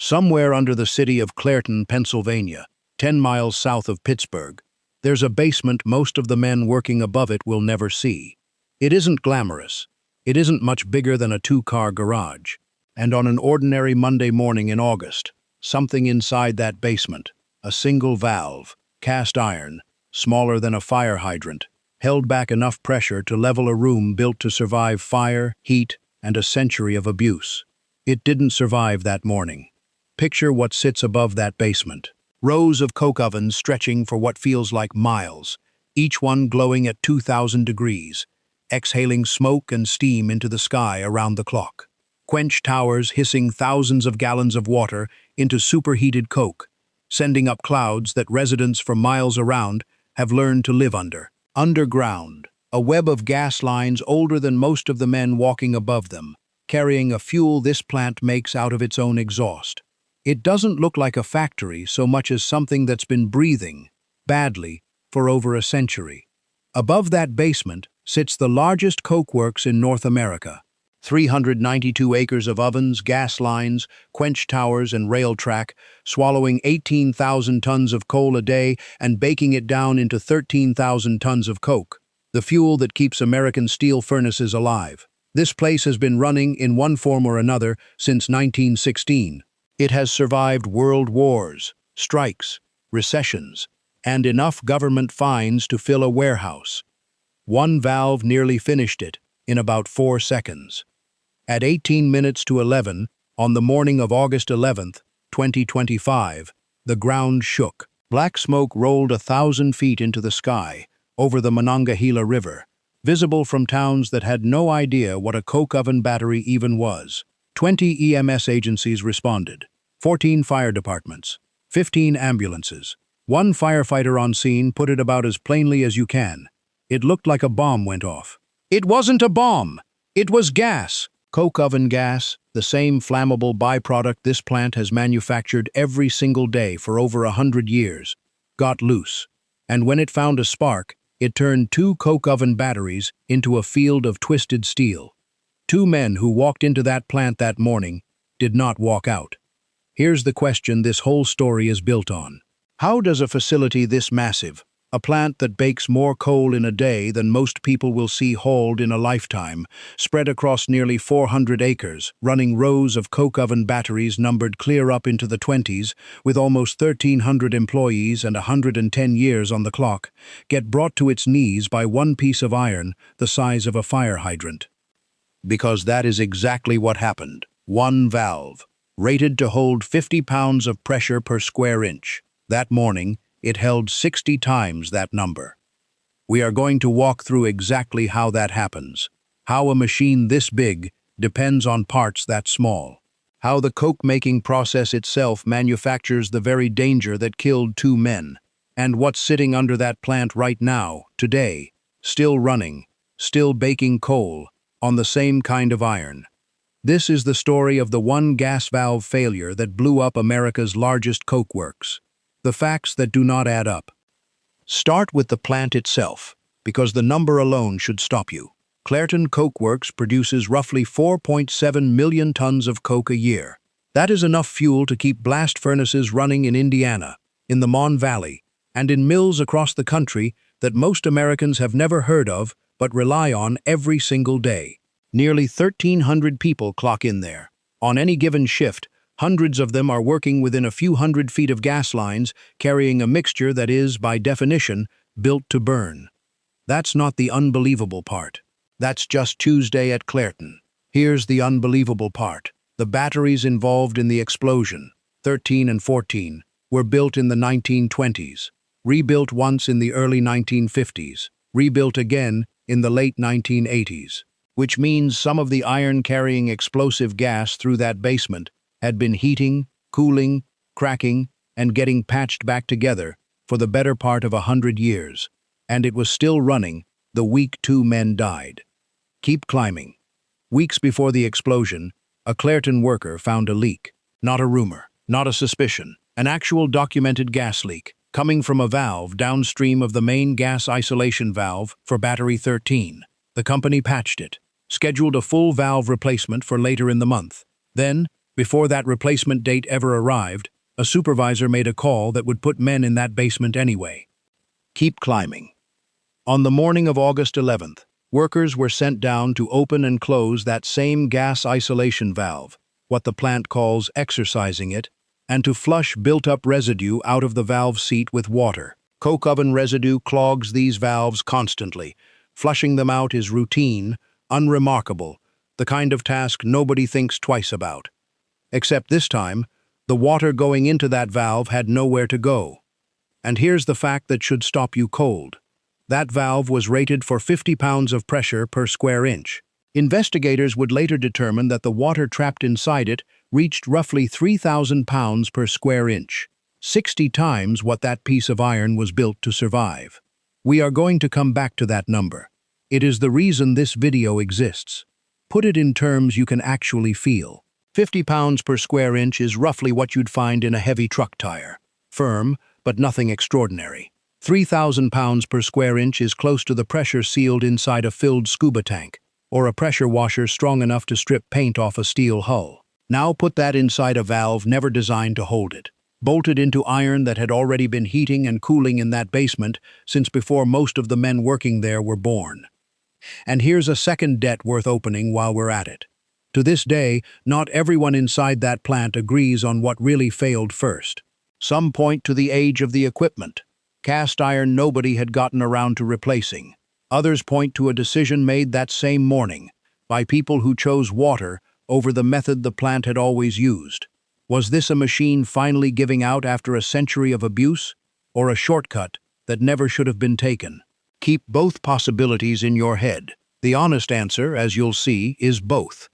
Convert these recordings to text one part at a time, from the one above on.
Somewhere under the city of Clairton, Pennsylvania, 10 miles south of Pittsburgh, there's a basement most of the men working above it will never see. It isn't glamorous. It isn't much bigger than a two-car garage. And on an ordinary Monday morning in August, something inside that basement, a single valve, cast iron, smaller than a fire hydrant, held back enough pressure to level a room built to survive fire, heat, and a century of abuse. It didn't survive that morning. Picture what sits above that basement. Rows of coke ovens stretching for what feels like miles, each one glowing at 2,000 degrees, exhaling smoke and steam into the sky around the clock. Quench towers hissing thousands of gallons of water into superheated coke, sending up clouds that residents for miles around have learned to live under. Underground, a web of gas lines older than most of the men walking above them, carrying a fuel this plant makes out of its own exhaust. It doesn't look like a factory so much as something that's been breathing, badly, for over a century. Above that basement sits the largest coke works in North America. 392 acres of ovens, gas lines, quench towers, and rail track, swallowing 18,000 tons of coal a day and baking it down into 13,000 tons of coke, the fuel that keeps American steel furnaces alive. This place has been running in one form or another since 1916. It has survived world wars, strikes, recessions, and enough government fines to fill a warehouse. One valve nearly finished it in about 4 seconds. At 18 minutes to 11, on the morning of August 11th, 2025, the ground shook. Black smoke rolled 1,000 feet into the sky, over the Monongahela River, visible from towns that had no idea what a coke oven battery even was. 20 EMS agencies responded, 14 fire departments, 15 ambulances. One firefighter on scene put it about as plainly as you can. It looked like a bomb went off. It wasn't a bomb! It was gas! Coke oven gas, the same flammable byproduct this plant has manufactured every single day for over 100 years, got loose. And when it found a spark, it turned 2 coke oven batteries into a field of twisted steel. 2 men who walked into that plant that morning did not walk out. Here's the question this whole story is built on. How does a facility this massive, a plant that bakes more coal in a day than most people will see hauled in a lifetime, spread across nearly 400 acres, running rows of coke oven batteries numbered clear up into the 20s, with almost 1,300 employees and 110 years on the clock, get brought to its knees by one piece of iron the size of a fire hydrant? Because that is exactly what happened. One valve, rated to hold 50 pounds of pressure per square inch. That morning, it held 60 times that number. We are going to walk through exactly how that happens, how a machine this big depends on parts that small, how the coke-making process itself manufactures the very danger that killed 2 men, and what's sitting under that plant right now, today, still running, still baking coal, on the same kind of iron. This is the story of the one gas valve failure that blew up America's largest coke works. The facts that do not add up. Start with the plant itself, because the number alone should stop you. Clairton Coke Works produces roughly 4.7 million tons of coke a year. That is enough fuel to keep blast furnaces running in Indiana, in the Mon Valley, and in mills across the country that most Americans have never heard of but rely on every single day. Nearly 1,300 people clock in there. On any given shift, hundreds of them are working within a few hundred feet of gas lines, carrying a mixture that is, by definition, built to burn. That's not the unbelievable part. That's just Tuesday at Clairton. Here's the unbelievable part. The batteries involved in the explosion, 13 and 14, were built in the 1920s, rebuilt once in the early 1950s, rebuilt again in the late 1980s, which means some of the iron-carrying explosive gas through that basement had been heating, cooling, cracking, and getting patched back together for the better part of 100 years, and it was still running the week 2 men died. Keep climbing. Weeks before the explosion, a Clairton worker found a leak. Not a rumor, not a suspicion, an actual documented gas leak, coming from a valve downstream of the main gas isolation valve for battery 13. The company patched it, scheduled a full valve replacement for later in the month. Then, Before that replacement date ever arrived, a supervisor made a call that would put men in that basement anyway. Keep climbing. On the morning of August 11th, workers were sent down to open and close that same gas isolation valve, what the plant calls exercising it, and to flush built-up residue out of the valve seat with water. Coke oven residue clogs these valves constantly. Flushing them out is routine, unremarkable, the kind of task nobody thinks twice about. Except this time, the water going into that valve had nowhere to go. And here's the fact that should stop you cold. That valve was rated for 50 pounds of pressure per square inch. Investigators would later determine that the water trapped inside it reached roughly 3,000 pounds per square inch, 60 times what that piece of iron was built to survive. We are going to come back to that number. It is the reason this video exists. Put it in terms you can actually feel. 50 pounds per square inch is roughly what you'd find in a heavy truck tire. Firm, but nothing extraordinary. 3,000 pounds per square inch is close to the pressure sealed inside a filled scuba tank, or a pressure washer strong enough to strip paint off a steel hull. Now put that inside a valve never designed to hold it, bolted into iron that had already been heating and cooling in that basement since before most of the men working there were born. And here's a second debt worth opening while we're at it. To this day, not everyone inside that plant agrees on what really failed first. Some point to the age of the equipment. Cast iron nobody had gotten around to replacing. Others point to a decision made that same morning by people who chose water over the method the plant had always used. Was this a machine finally giving out after a century of abuse, or a shortcut that never should have been taken? Keep both possibilities in your head. The honest answer, as you'll see, is both.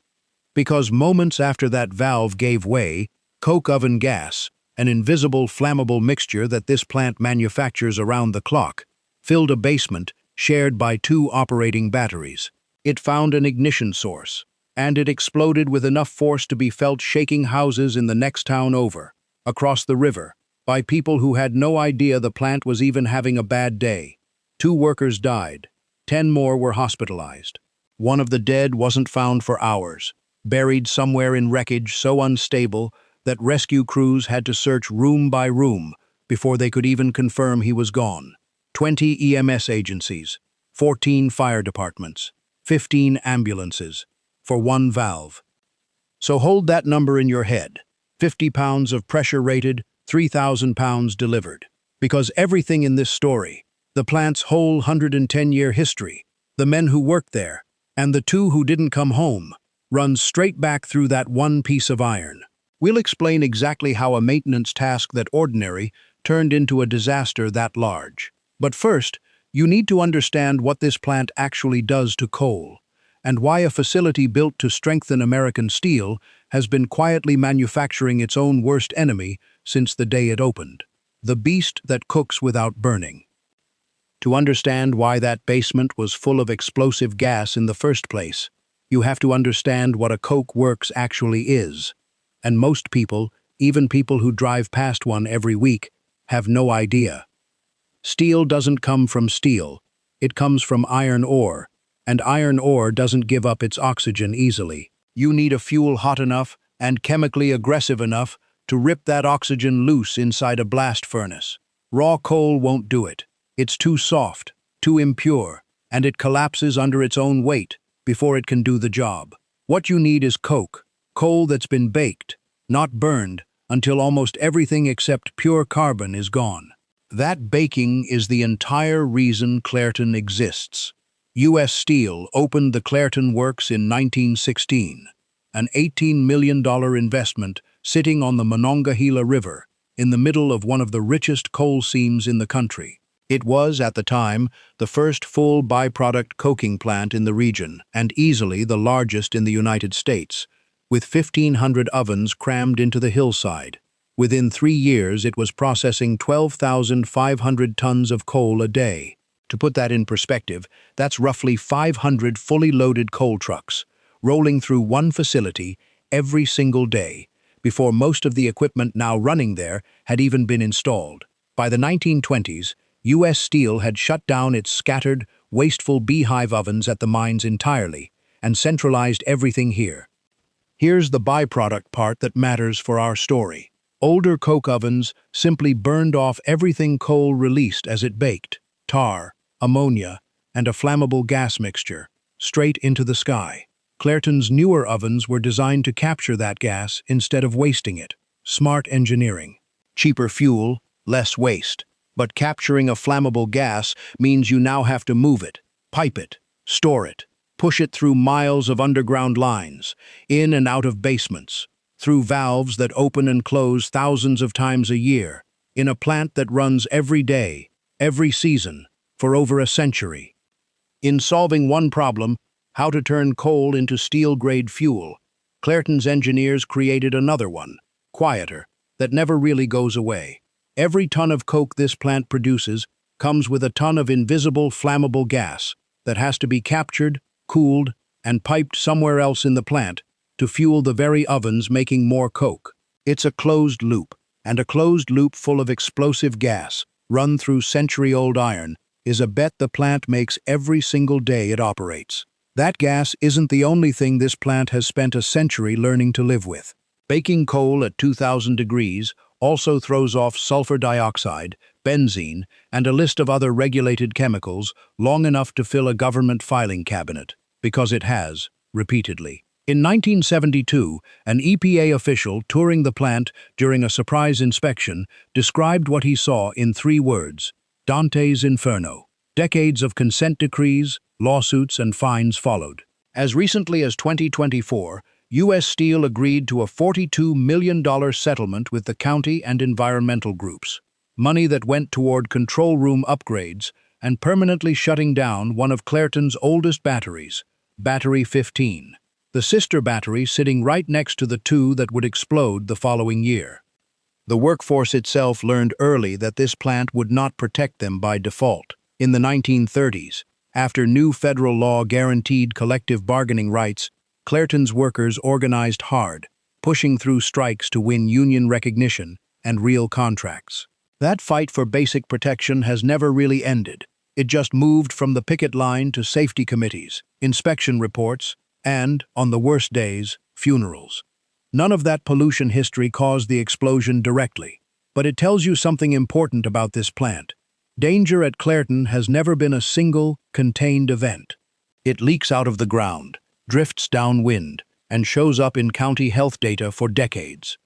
Because moments after that valve gave way, coke oven gas, an invisible flammable mixture that this plant manufactures around the clock, filled a basement shared by two operating batteries. It found an ignition source, and it exploded with enough force to be felt shaking houses in the next town over, across the river, by people who had no idea the plant was even having a bad day. 2 workers died. 10 more were hospitalized. One of the dead wasn't found for hours, buried somewhere in wreckage so unstable that rescue crews had to search room by room before they could even confirm he was gone. 20 EMS agencies, 14 fire departments, 15 ambulances, for one valve. So hold that number in your head. 50 pounds of pressure rated, 3,000 pounds delivered. Because everything in this story, the plant's whole 110-year history, the men who worked there, and the 2 who didn't come home, runs straight back through that one piece of iron. We'll explain exactly how a maintenance task that ordinary turned into a disaster that large. But first, you need to understand what this plant actually does to coal, and why a facility built to strengthen American steel has been quietly manufacturing its own worst enemy since the day it opened, the beast that cooks without burning. To understand why that basement was full of explosive gas in the first place, you have to understand what a coke works actually is. And most people, even people who drive past one every week, have no idea. Steel doesn't come from steel, it comes from iron ore, and iron ore doesn't give up its oxygen easily. You need a fuel hot enough and chemically aggressive enough to rip that oxygen loose inside a blast furnace. Raw coal won't do it. It's too soft, too impure, and it collapses under its own weight before it can do the job. What you need is coke, coal that's been baked, not burned, until almost everything except pure carbon is gone. That baking is the entire reason Clairton exists. U.S. Steel opened the Clairton Works in 1916, an $18 million investment sitting on the Monongahela River in the middle of one of the richest coal seams in the country. It was, at the time, the first full byproduct coking plant in the region and easily the largest in the United States, with 1,500 ovens crammed into the hillside. Within 3 years, it was processing 12,500 tons of coal a day. To put that in perspective, that's roughly 500 fully loaded coal trucks, rolling through one facility every single day, before most of the equipment now running there had even been installed. By the 1920s, U.S. Steel had shut down its scattered, wasteful beehive ovens at the mines entirely and centralized everything here. Here's the byproduct part that matters for our story. Older coke ovens simply burned off everything coal released as it baked: tar, ammonia, and a flammable gas mixture, straight into the sky. Clairton's newer ovens were designed to capture that gas instead of wasting it. Smart engineering. Cheaper fuel, less waste. But capturing a flammable gas means you now have to move it, pipe it, store it, push it through miles of underground lines, in and out of basements, through valves that open and close thousands of times a year, in a plant that runs every day, every season, for over a century. In solving one problem, how to turn coal into steel-grade fuel, Clairton's engineers created another one, quieter, that never really goes away. Every ton of coke this plant produces comes with a ton of invisible, flammable gas that has to be captured, cooled, and piped somewhere else in the plant to fuel the very ovens making more coke. It's a closed loop, and a closed loop full of explosive gas, run through century-old iron, is a bet the plant makes every single day it operates. That gas isn't the only thing this plant has spent a century learning to live with. Baking coal at 2,000 degrees also throws off sulfur dioxide, benzene, and a list of other regulated chemicals long enough to fill a government filing cabinet, because it has, repeatedly. In 1972, an EPA official touring the plant during a surprise inspection described what he saw in 3 words: Dante's Inferno. Decades of consent decrees, lawsuits, and fines followed. As recently as 2024, U.S. Steel agreed to a $42 million settlement with the county and environmental groups, money that went toward control room upgrades and permanently shutting down one of Clairton's oldest batteries, Battery 15, the sister battery sitting right next to the 2 that would explode the following year. The workforce itself learned early that this plant would not protect them by default. In the 1930s, after new federal law guaranteed collective bargaining rights, Clairton's workers organized hard, pushing through strikes to win union recognition and real contracts. That fight for basic protection has never really ended. It just moved from the picket line to safety committees, inspection reports, and, on the worst days, funerals. None of that pollution history caused the explosion directly, but it tells you something important about this plant. Danger at Clairton has never been a single, contained event. It leaks out of the ground, drifts downwind, and shows up in county health data for decades,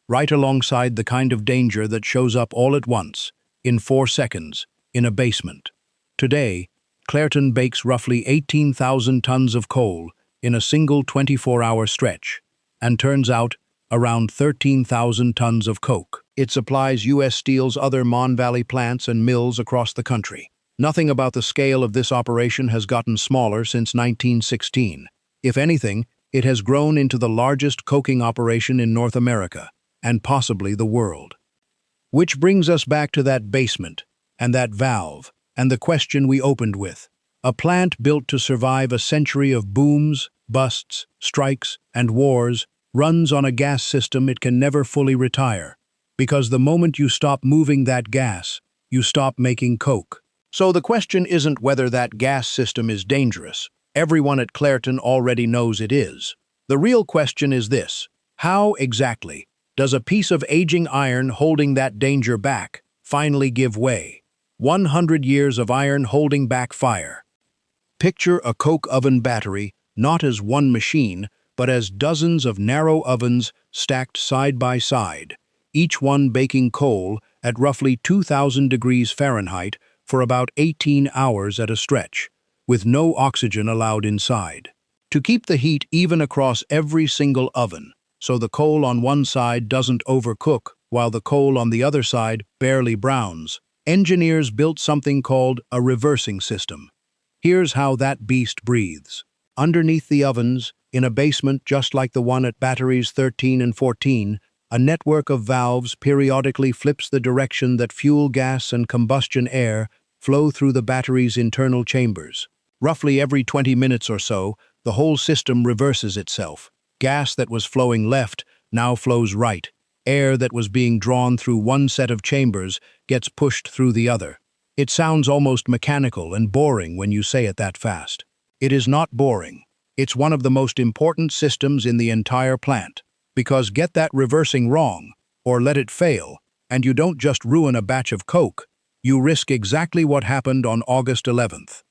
right alongside the kind of danger that shows up all at once, in 4 seconds, in a basement. Today, Clairton bakes roughly 18,000 tons of coal in a single 24-hour stretch, and turns out around 13,000 tons of coke. It supplies U.S. Steel's other Mon Valley plants and mills across the country. Nothing about the scale of this operation has gotten smaller since 1916. If anything, it has grown into the largest coking operation in North America, and possibly the world. Which brings us back to that basement, and that valve, and the question we opened with. A plant built to survive a century of booms, busts, strikes, and wars runs on a gas system it can never fully retire, because the moment you stop moving that gas, you stop making coke. So the question isn't whether that gas system is dangerous. Everyone at Clairton already knows it is. The real question is this: how exactly does a piece of aging iron holding that danger back finally give way? 100 years of iron holding back fire. Picture a coke oven battery not as one machine, but as dozens of narrow ovens stacked side by side, each one baking coal at roughly 2,000 degrees Fahrenheit for about 18 hours at a stretch, with no oxygen allowed inside. To keep the heat even across every single oven, so the coal on one side doesn't overcook while the coal on the other side barely browns, engineers built something called a reversing system. Here's how that beast breathes. Underneath the ovens, in a basement just like the one at batteries 13 and 14, a network of valves periodically flips the direction that fuel gas and combustion air flow through the battery's internal chambers. Roughly every 20 minutes or so, the whole system reverses itself. Gas that was flowing left now flows right. Air that was being drawn through one set of chambers gets pushed through the other. It sounds almost mechanical and boring when you say it that fast. It is not boring. It's one of the most important systems in the entire plant, because get that reversing wrong, or let it fail, and you don't just ruin a batch of Coke, you risk exactly what happened on August 11th.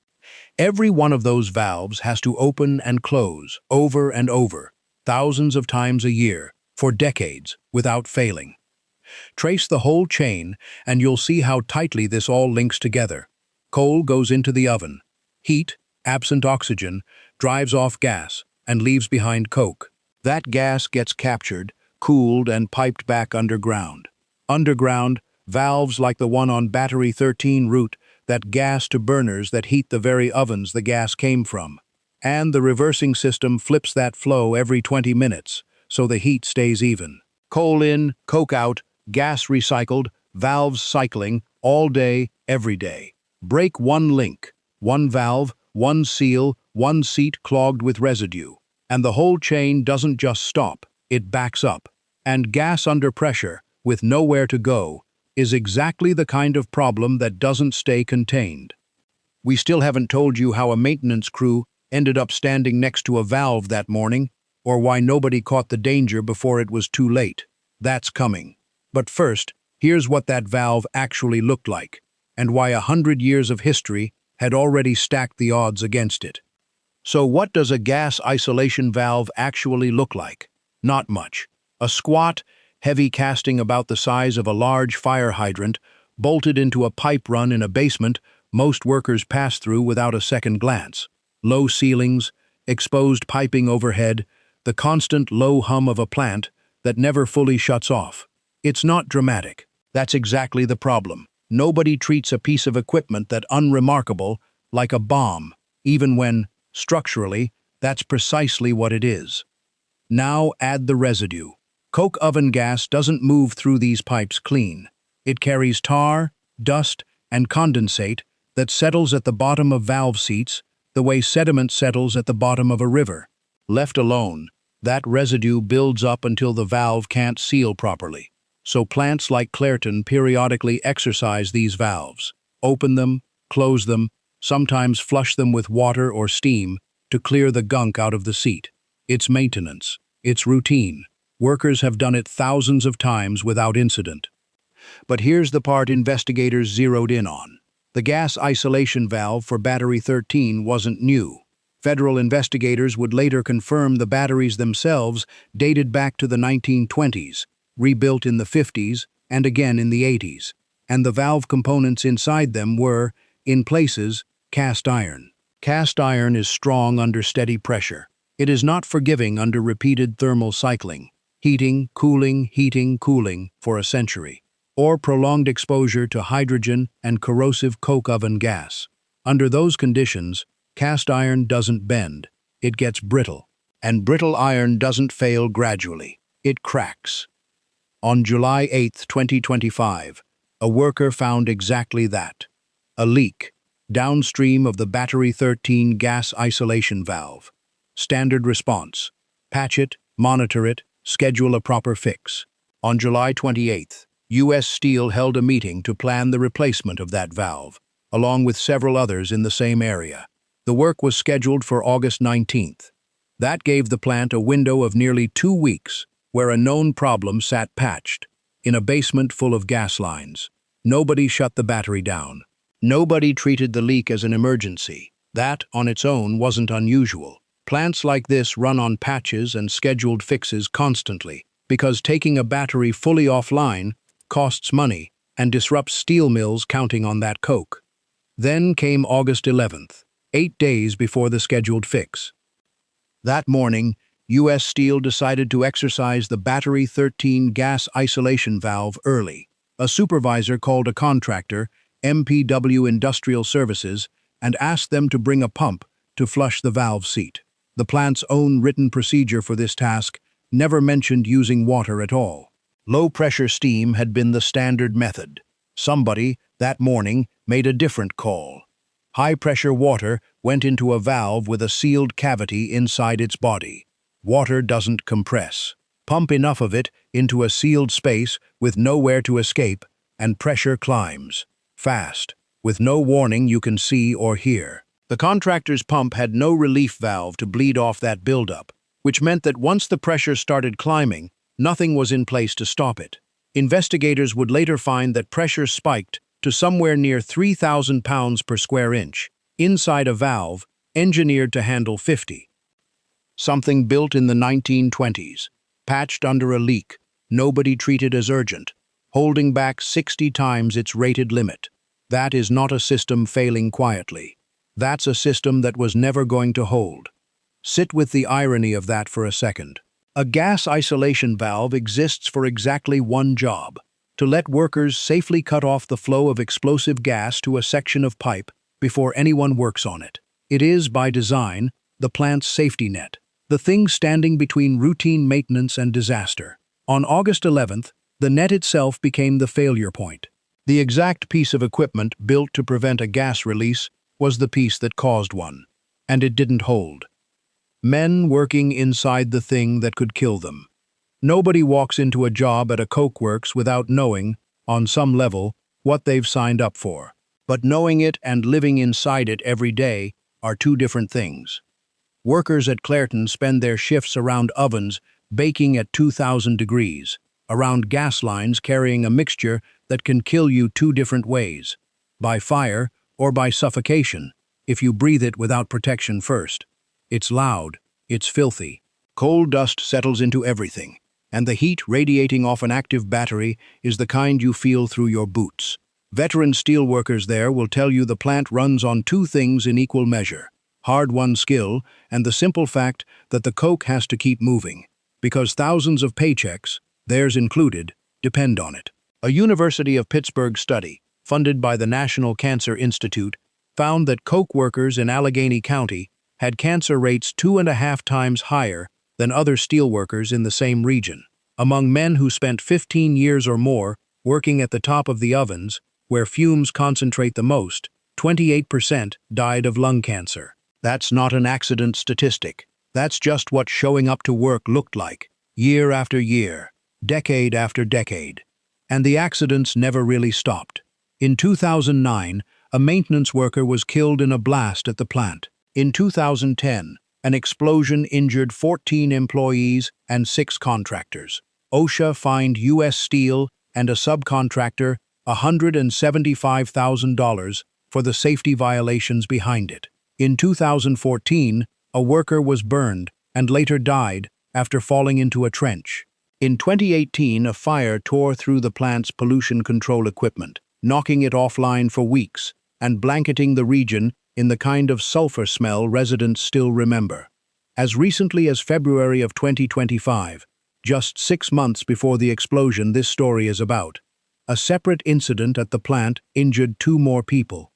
Every one of those valves has to open and close over and over, thousands of times a year, for decades, without failing. Trace the whole chain, and you'll see how tightly this all links together. Coal goes into the oven. Heat, absent oxygen, drives off gas and leaves behind coke. That gas gets captured, cooled, and piped back underground. Underground, valves like the one on Battery 13 route that gas to burners that heat the very ovens the gas came from. And the reversing system flips that flow every 20 minutes, so the heat stays even. Coal in, coke out, gas recycled, valves cycling, all day, every day. Break one link, one valve, one seal, one seat clogged with residue. And the whole chain doesn't just stop, it backs up. And gas under pressure, with nowhere to go, is exactly the kind of problem that doesn't stay contained. We still haven't told you how a maintenance crew ended up standing next to a valve that morning, or why nobody caught the danger before it was too late. That's coming. But first, here's what that valve actually looked like, and why 100 years of history had already stacked the odds against it. So what does a gas isolation valve actually look like? Not much. A squat, heavy casting about the size of a large fire hydrant, bolted into a pipe run in a basement most workers pass through without a second glance. Low ceilings, exposed piping overhead, the constant low hum of a plant that never fully shuts off. It's not dramatic. That's exactly the problem. Nobody treats a piece of equipment that unremarkable like a bomb, even when, structurally, that's precisely what it is. Now add the residue. Coke oven gas doesn't move through these pipes clean. It carries tar, dust, and condensate that settles at the bottom of valve seats the way sediment settles at the bottom of a river. Left alone, that residue builds up until the valve can't seal properly. So plants like Clairton periodically exercise these valves, open them, close them, sometimes flush them with water or steam to clear the gunk out of the seat. It's maintenance. It's routine. Workers have done it thousands of times without incident. But here's the part investigators zeroed in on. The gas isolation valve for Battery 13 wasn't new. Federal investigators would later confirm the batteries themselves dated back to the 1920s, rebuilt in the 50s, and again in the 80s. And the valve components inside them were, in places, cast iron. Cast iron is strong under steady pressure. It is not forgiving under repeated thermal cycling, heating, cooling, for a century, or prolonged exposure to hydrogen and corrosive coke oven gas. Under those conditions, cast iron doesn't bend, it gets brittle. And brittle iron doesn't fail gradually, it cracks. On July 8, 2025, a worker found exactly that. A leak, downstream of the Battery 13 gas isolation valve. Standard response: patch it, monitor it, schedule a proper fix. On July 28th, U.S. Steel held a meeting to plan the replacement of that valve, along with several others in the same area. The work was scheduled for August 19th. That gave the plant a window of nearly 2 weeks, where a known problem sat patched, in a basement full of gas lines. Nobody shut the battery down. Nobody treated the leak as an emergency. That, on its own, wasn't unusual. Plants like this run on patches and scheduled fixes constantly, because taking a battery fully offline costs money and disrupts steel mills counting on that coke. Then came August 11th, 8 days before the scheduled fix. That morning, U.S. Steel decided to exercise the Battery 13 gas isolation valve early. A supervisor called a contractor, MPW Industrial Services, and asked them to bring a pump to flush the valve seat. The plant's own written procedure for this task never mentioned using water at all. Low-pressure steam had been the standard method. Somebody, that morning, made a different call. High-pressure water went into a valve with a sealed cavity inside its body. Water doesn't compress. Pump enough of it into a sealed space with nowhere to escape, and pressure climbs. Fast, with no warning you can see or hear. The contractor's pump had no relief valve to bleed off that buildup, which meant that once the pressure started climbing, nothing was in place to stop it. Investigators would later find that pressure spiked to somewhere near 3,000 pounds per square inch, inside a valve engineered to handle 50. Something built in the 1920s, patched under a leak, nobody treated as urgent, holding back 60 times its rated limit. That is not a system failing quietly. That's a system that was never going to hold. Sit with the irony of that for a second. A gas isolation valve exists for exactly one job: to let workers safely cut off the flow of explosive gas to a section of pipe before anyone works on it. It is, by design, the plant's safety net, the thing standing between routine maintenance and disaster. On August 11th, the net itself became the failure point. The exact piece of equipment built to prevent a gas release was the piece that caused one, and it didn't hold. Men working inside the thing that could kill them. Nobody walks into a job at a Coke Works without knowing, on some level, what they've signed up for. But knowing it and living inside it every day are two different things. Workers at Clairton spend their shifts around ovens baking at 2,000 degrees, around gas lines carrying a mixture that can kill you two different ways: by fire or by suffocation, if you breathe it without protection first. It's loud, it's filthy. Coal dust settles into everything, and the heat radiating off an active battery is the kind you feel through your boots. Veteran steelworkers there will tell you the plant runs on two things in equal measure: hard-won skill and the simple fact that the coke has to keep moving, because thousands of paychecks, theirs included, depend on it. A University of Pittsburgh study, funded by the National Cancer Institute, found that coke workers in Allegheny County had cancer rates 2.5 times higher than other steelworkers in the same region. Among men who spent 15 years or more working at the top of the ovens, where fumes concentrate the most, 28% died of lung cancer. That's not an accident statistic. That's just what showing up to work looked like, year after year, decade after decade. And the accidents never really stopped. In 2009, a maintenance worker was killed in a blast at the plant. In 2010, an explosion injured 14 employees and 6 contractors. OSHA fined U.S. Steel and a subcontractor $175,000 for the safety violations behind it. In 2014, a worker was burned and later died after falling into a trench. In 2018, a fire tore through the plant's pollution control equipment, knocking it offline for weeks and blanketing the region in the kind of sulfur smell residents still remember. As recently as February of 2025, just 6 months before the explosion this story is about, a separate incident at the plant injured 2 more people.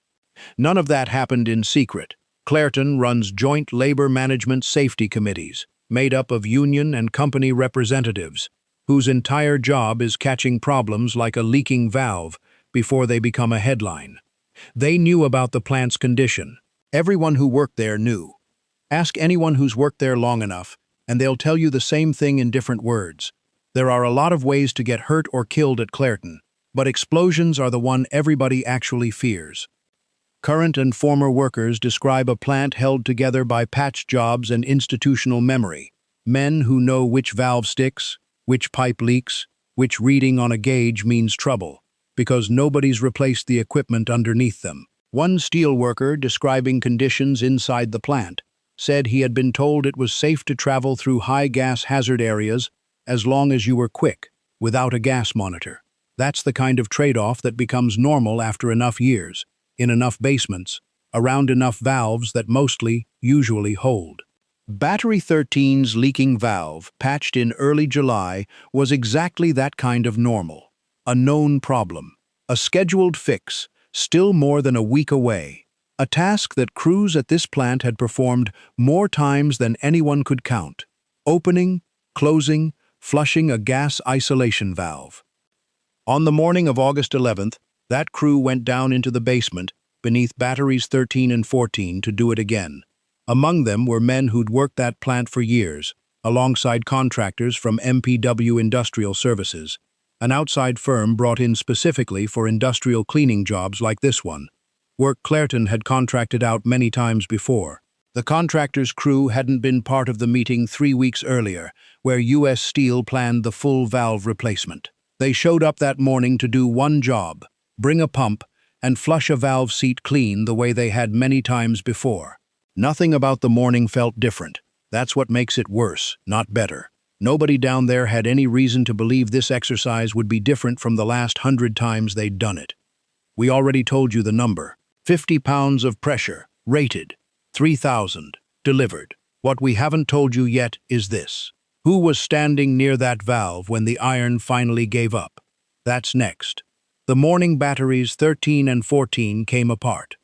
None of that happened in secret. Clairton runs joint labor management safety committees, made up of union and company representatives, whose entire job is catching problems like a leaking valve before they become a headline. They knew about the plant's condition. Everyone who worked there knew. Ask anyone who's worked there long enough, and they'll tell you the same thing in different words. There are a lot of ways to get hurt or killed at Clairton, but explosions are the one everybody actually fears. Current and former workers describe a plant held together by patch jobs and institutional memory, men who know which valve sticks, which pipe leaks, which reading on a gauge means trouble, because nobody's replaced the equipment underneath them. One steel worker describing conditions inside the plant said he had been told it was safe to travel through high gas hazard areas as long as you were quick, without a gas monitor. That's the kind of trade-off that becomes normal after enough years, in enough basements, around enough valves that usually hold. Battery 13's leaking valve, patched in early July, was exactly that kind of normal. A known problem. A scheduled fix, still more than a week away. A task that crews at this plant had performed more times than anyone could count. Opening, closing, flushing a gas isolation valve. On the morning of August 11th, that crew went down into the basement beneath batteries 13 and 14 to do it again. Among them were men who'd worked that plant for years, alongside contractors from MPW Industrial Services, an outside firm brought in specifically for industrial cleaning jobs like this one. work Clairton had contracted out many times before. The contractor's crew hadn't been part of the meeting 3 weeks earlier, where U.S. Steel planned the full valve replacement. They showed up that morning to do one job: bring a pump and flush a valve seat clean the way they had many times before. Nothing about the morning felt different. That's what makes it worse, not better. Nobody down there had any reason to believe this exercise would be different from the last 100 times they'd done it. We already told you the number. 50 pounds of pressure, rated. 3,000, delivered. What we haven't told you yet is this: who was standing near that valve when the iron finally gave up? That's next. The morning batteries 13 and 14 came apart.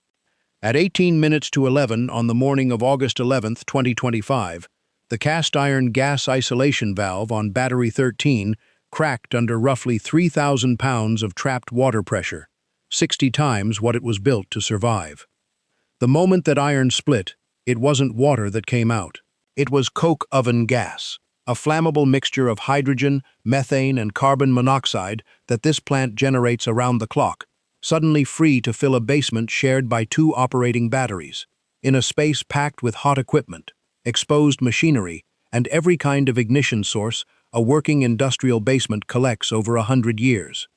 At 18 minutes to 11 on the morning of August 11th, 2025, the cast iron gas isolation valve on battery 13 cracked under roughly 3,000 pounds of trapped water pressure, 60 times what it was built to survive. The moment that iron split, it wasn't water that came out. It was coke oven gas, a flammable mixture of hydrogen, methane, and carbon monoxide that this plant generates around the clock, suddenly free to fill a basement shared by 2 operating batteries, in a space packed with hot equipment, exposed machinery, and every kind of ignition source a working industrial basement collects over 100 years.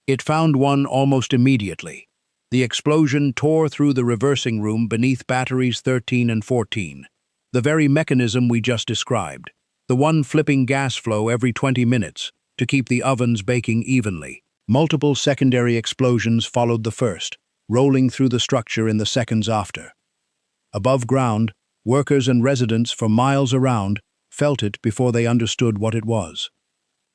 It found one almost immediately. The explosion tore through the reversing room beneath batteries 13 and 14. The very mechanism we just described. The one flipping gas flow every 20 minutes to keep the ovens baking evenly. Multiple secondary explosions followed the first, rolling through the structure in the seconds after. Above ground, workers and residents for miles around felt it before they understood what it was.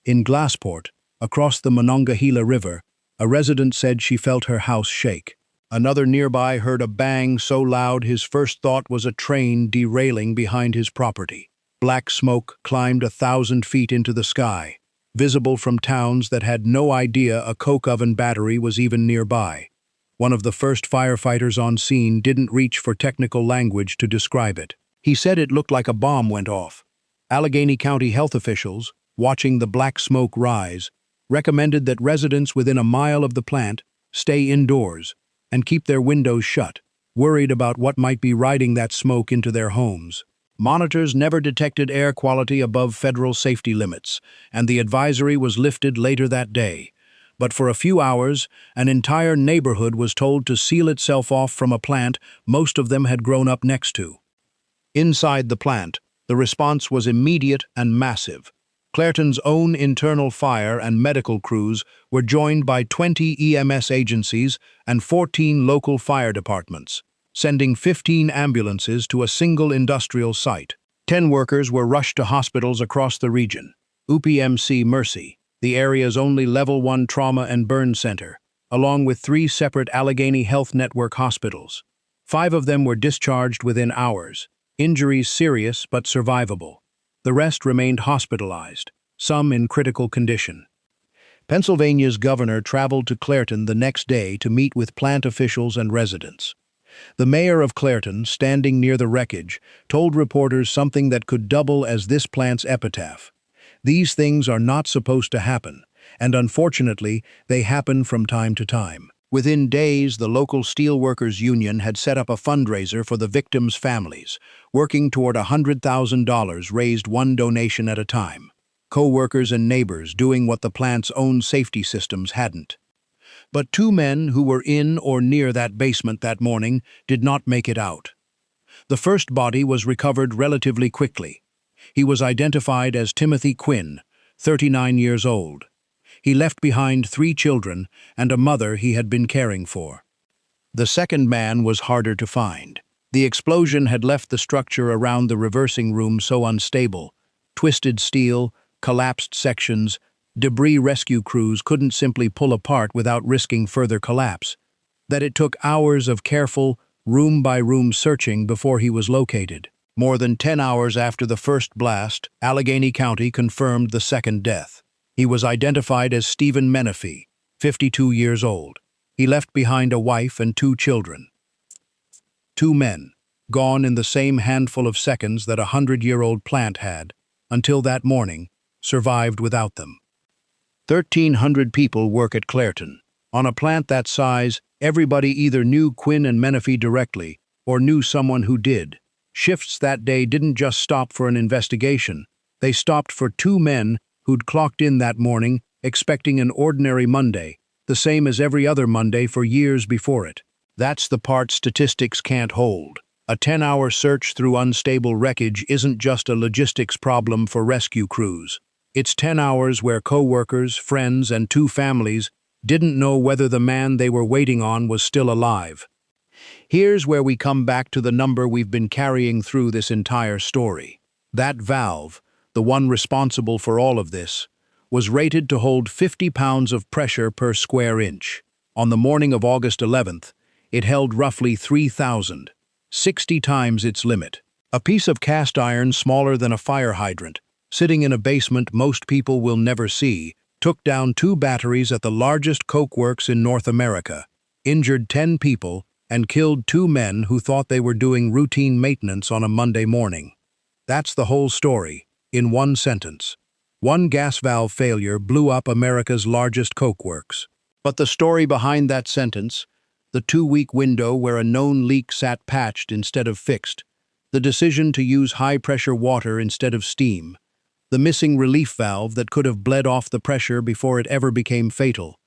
In Glassport, across the Monongahela River, a resident said she felt her house shake. Another nearby heard a bang so loud his first thought was a train derailing behind his property. Black smoke climbed 1,000 feet into the sky, visible from towns that had no idea a coke oven battery was even nearby. One of the first firefighters on scene didn't reach for technical language to describe it. He said it looked like a bomb went off. Allegheny County health officials, watching the black smoke rise, recommended that residents within a mile of the plant stay indoors and keep their windows shut, worried about what might be riding that smoke into their homes. Monitors never detected air quality above federal safety limits, and the advisory was lifted later that day. But for a few hours, an entire neighborhood was told to seal itself off from a plant most of them had grown up next to. Inside the plant, the response was immediate and massive. Clairton's own internal fire and medical crews were joined by 20 EMS agencies and 14 local fire departments, sending 15 ambulances to a single industrial site. 10 workers were rushed to hospitals across the region. UPMC Mercy, the area's only Level 1 trauma and burn center, along with 3 separate Allegheny Health Network hospitals. 5 of them were discharged within hours, injuries serious but survivable. The rest remained hospitalized, some in critical condition. Pennsylvania's governor traveled to Clairton the next day to meet with plant officials and residents. The mayor of Clairton, standing near the wreckage, told reporters something that could double as this plant's epitaph. These things are not supposed to happen, and unfortunately, they happen from time to time. Within days, the local steelworkers union had set up a fundraiser for the victims' families, working toward $100,000 raised one donation at a time. Co-workers and neighbors doing what the plant's own safety systems hadn't. But 2 men who were in or near that basement that morning did not make it out. The first body was recovered relatively quickly. He was identified as Timothy Quinn, 39 years old. He left behind 3 children and a mother he had been caring for. The second man was harder to find. The explosion had left the structure around the reversing room so unstable. Twisted steel, collapsed sections, debris rescue crews couldn't simply pull apart without risking further collapse, that it took hours of careful, room-by-room searching before he was located. More than 10 hours after the first blast, Allegheny County confirmed the second death. He was identified as Stephen Menifee, 52 years old. He left behind a wife and 2 children. 2 men, gone in the same handful of seconds that a 100-year-old plant had, until that morning, survived without them. 1,300 people work at Clairton. On a plant that size, Everybody either knew Quinn and Menifee directly or knew someone who did. Shifts that day didn't just stop for an investigation. They stopped for two men who'd clocked in that morning expecting an ordinary Monday, the same as every other Monday for years before it. That's the part statistics can't hold. A 10-hour search through unstable wreckage isn't just a logistics problem for rescue crews. It's 10 hours where co-workers, friends, and two families didn't know whether the man they were waiting on was still alive. Here's where we come back to the number we've been carrying through this entire story. That valve, the one responsible for all of this, was rated to hold 50 pounds of pressure per square inch. On the morning of August 11th, it held roughly 3,000, 60 times its limit. A piece of cast iron smaller than a fire hydrant, sitting in a basement most people will never see, took down two batteries at the largest coke works in North America, injured 10 people, and killed two men who thought they were doing routine maintenance on a Monday morning. That's the whole story, in one sentence. One gas valve failure blew up America's largest coke works. But the story behind that sentence, the 2-week window where a known leak sat patched instead of fixed, the decision to use high-pressure water instead of steam, the missing relief valve that could have bled off the pressure before it ever became fatal,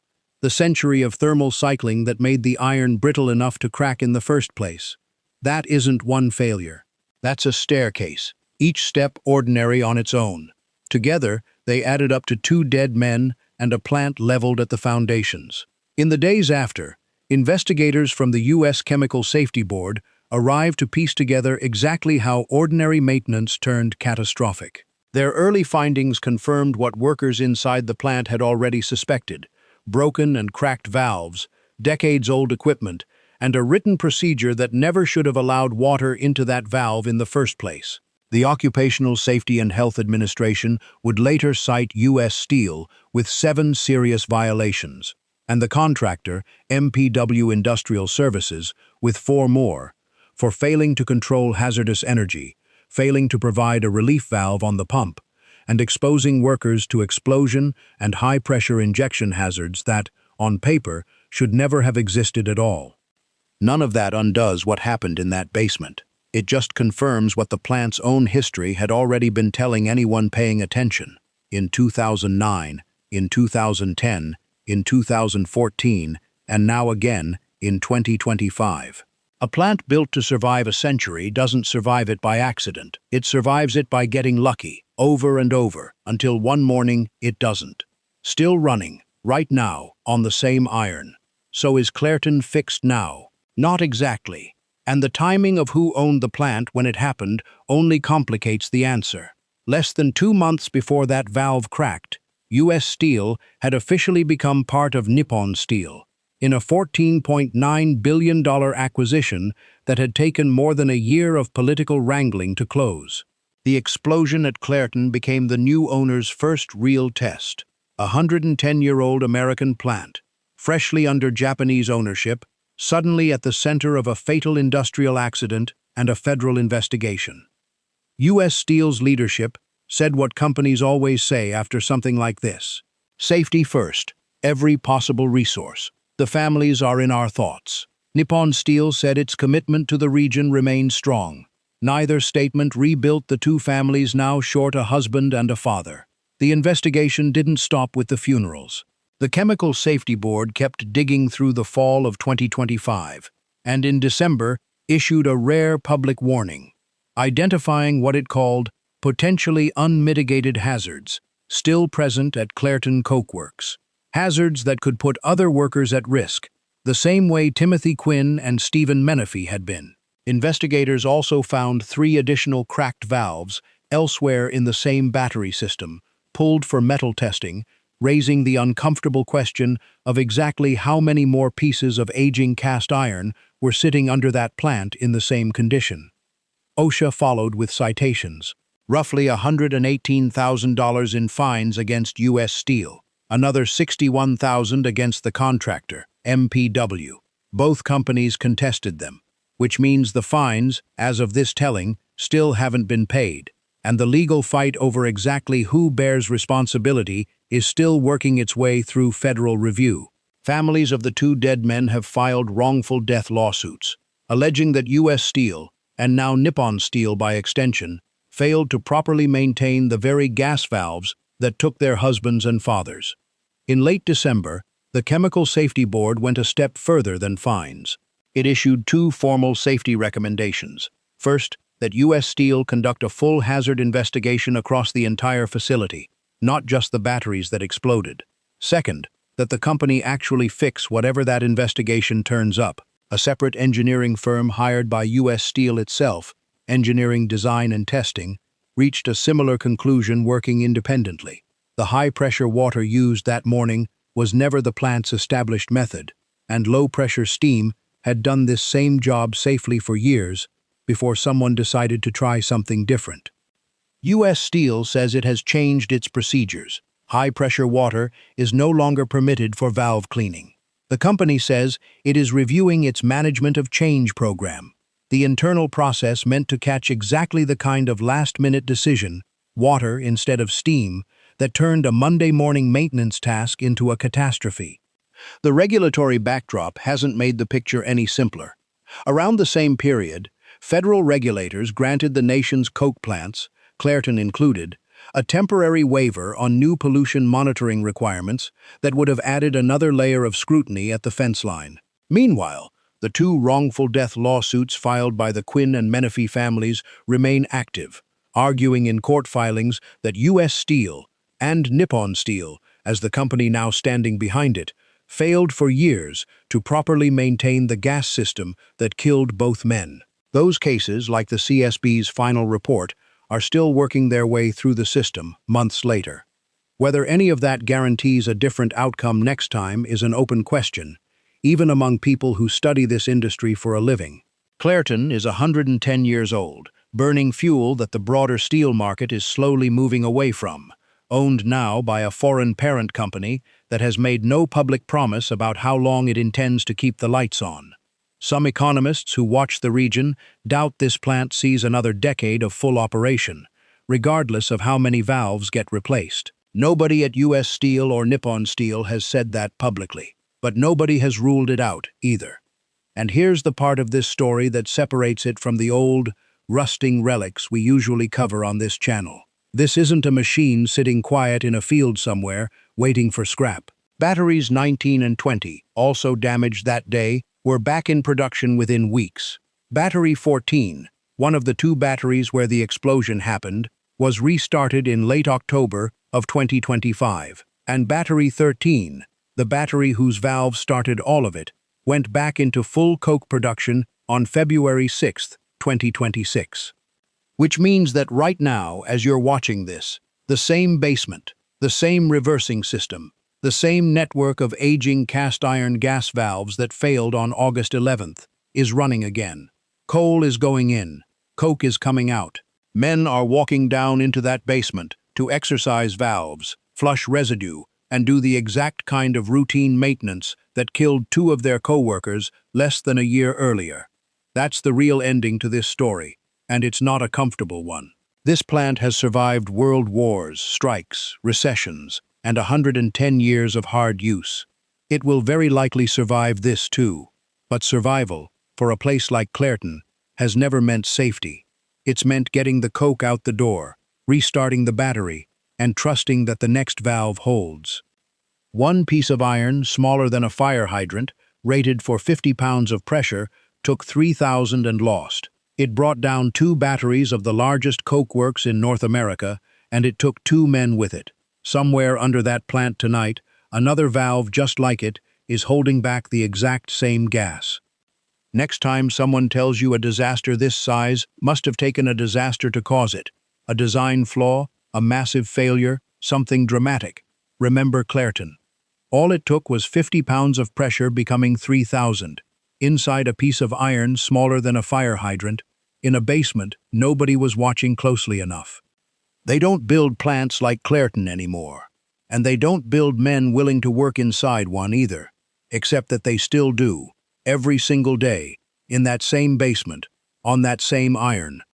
the century of thermal cycling that made the iron brittle enough to crack in the first place. That isn't one failure. That's a staircase, each step ordinary on its own. Together, they added up to 2 dead men and a plant leveled at the foundations. In the days after, investigators from the U.S. Chemical Safety Board arrived to piece together exactly how ordinary maintenance turned catastrophic. Their early findings confirmed what workers inside the plant had already suspected: broken and cracked valves, decades-old equipment, and a written procedure that never should have allowed water into that valve in the first place. The Occupational Safety and Health Administration would later cite U.S. Steel with 7 serious violations, and the contractor, MPW Industrial Services, with 4 more, for failing to control hazardous energy, failing to provide a relief valve on the pump, and exposing workers to explosion and high-pressure injection hazards that, on paper, should never have existed at all. None of that undoes what happened in that basement. It just confirms what the plant's own history had already been telling anyone paying attention. In 2009, in 2010, in 2014, and now again in 2025. A plant built to survive a century doesn't survive it by accident. It survives it by getting lucky, over and over, until one morning it doesn't. Still running, right now, on the same iron. So is Clairton fixed now? Not exactly. And the timing of who owned the plant when it happened only complicates the answer. Less than 2 months before that valve cracked, U.S. Steel had officially become part of Nippon Steel, in a $14.9 billion acquisition that had taken more than a year of political wrangling to close. The explosion at Clairton became the new owner's first real test. A 110-year-old American plant, freshly under Japanese ownership, suddenly at the center of a fatal industrial accident and a federal investigation. U.S. Steel's leadership said what companies always say after something like this: safety first, every possible resource. The families are in our thoughts. Nippon Steel said its commitment to the region remained strong. Neither statement rebuilt the two families now short a husband and a father. The investigation didn't stop with the funerals. The Chemical Safety Board kept digging through the fall of 2025, and in December issued a rare public warning, identifying what it called potentially unmitigated hazards, still present at Clairton Coke Works. Hazards that could put other workers at risk, the same way Timothy Quinn and Stephen Menifee had been. Investigators also found 3 additional cracked valves elsewhere in the same battery system, pulled for metal testing, raising the uncomfortable question of exactly how many more pieces of aging cast iron were sitting under that plant in the same condition. OSHA followed with citations, roughly $118,000 in fines against U.S. Steel, another $61,000 against the contractor, MPW. Both companies contested them, which means the fines, as of this telling, still haven't been paid, and the legal fight over exactly who bears responsibility is still working its way through federal review. Families of the two dead men have filed wrongful death lawsuits, alleging that U.S. Steel, and now Nippon Steel by extension, failed to properly maintain the very gas valves that took their husbands and fathers. In late December, the Chemical Safety Board went a step further than fines. It issued two formal safety recommendations. First, that U.S. Steel conduct a full hazard investigation across the entire facility, not just the batteries that exploded. Second, that the company actually fix whatever that investigation turns up. A separate engineering firm hired by U.S. Steel itself, Engineering Design and Testing, reached a similar conclusion working independently. The high-pressure water used that morning was never the plant's established method, and low-pressure steam had done this same job safely for years before someone decided to try something different. U.S. Steel says it has changed its procedures. High-pressure water is no longer permitted for valve cleaning. The company says it is reviewing its management of change program, the internal process meant to catch exactly the kind of last-minute decision, water instead of steam, that turned a Monday morning maintenance task into a catastrophe. The regulatory backdrop hasn't made the picture any simpler. Around the same period, federal regulators granted the nation's coke plants, Clairton included, a temporary waiver on new pollution monitoring requirements that would have added another layer of scrutiny at the fence line. Meanwhile, the two wrongful death lawsuits filed by the Quinn and Menifee families remain active, arguing in court filings that U.S. Steel and Nippon Steel, as the company now standing behind it, failed for years to properly maintain the gas system that killed both men. Those cases, like the CSB's final report, are still working their way through the system months later. Whether any of that guarantees a different outcome next time is an open question, even among people who study this industry for a living. Clairton is 110 years old, burning fuel that the broader steel market is slowly moving away from, owned now by a foreign parent company that has made no public promise about how long it intends to keep the lights on. Some economists who watch the region doubt this plant sees another decade of full operation, regardless of how many valves get replaced. Nobody at U.S. Steel or Nippon Steel has said that publicly, but nobody has ruled it out either. And here's the part of this story that separates it from the old, rusting relics we usually cover on this channel. This isn't a machine sitting quiet in a field somewhere, waiting for scrap. Batteries 19 and 20, also damaged that day, were back in production within weeks. Battery 14, one of the two batteries where the explosion happened, was restarted in late October of 2025, and Battery 13, the battery whose valve started all of it, went back into full coke production on February 6, 2026. Which means that right now, as you're watching this, the same basement, the same reversing system, the same network of aging cast iron gas valves that failed on August 11th is running again. Coal is going in, coke is coming out. Men are walking down into that basement to exercise valves, flush residue, and do the exact kind of routine maintenance that killed two of their co-workers less than a year earlier. That's the real ending to this story, and it's not a comfortable one. This plant has survived world wars, strikes, recessions, and 110 years of hard use. It will very likely survive this too, but survival, for a place like Clairton, has never meant safety. It's meant getting the coke out the door, restarting the battery, and trusting that the next valve holds. One piece of iron, smaller than a fire hydrant, rated for 50 pounds of pressure, took 3,000 and lost. It brought down two batteries of the largest coke works in North America, and it took two men with it. Somewhere under that plant tonight, another valve just like it is holding back the exact same gas. Next time someone tells you a disaster this size must have taken a disaster to cause it, a design flaw, a massive failure, something dramatic, remember Clairton. All it took was 50 pounds of pressure becoming 3,000. Inside a piece of iron smaller than a fire hydrant, in a basement nobody was watching closely enough. They don't build plants like Clairton anymore, and they don't build men willing to work inside one either, except that they still do, every single day, in that same basement, on that same iron.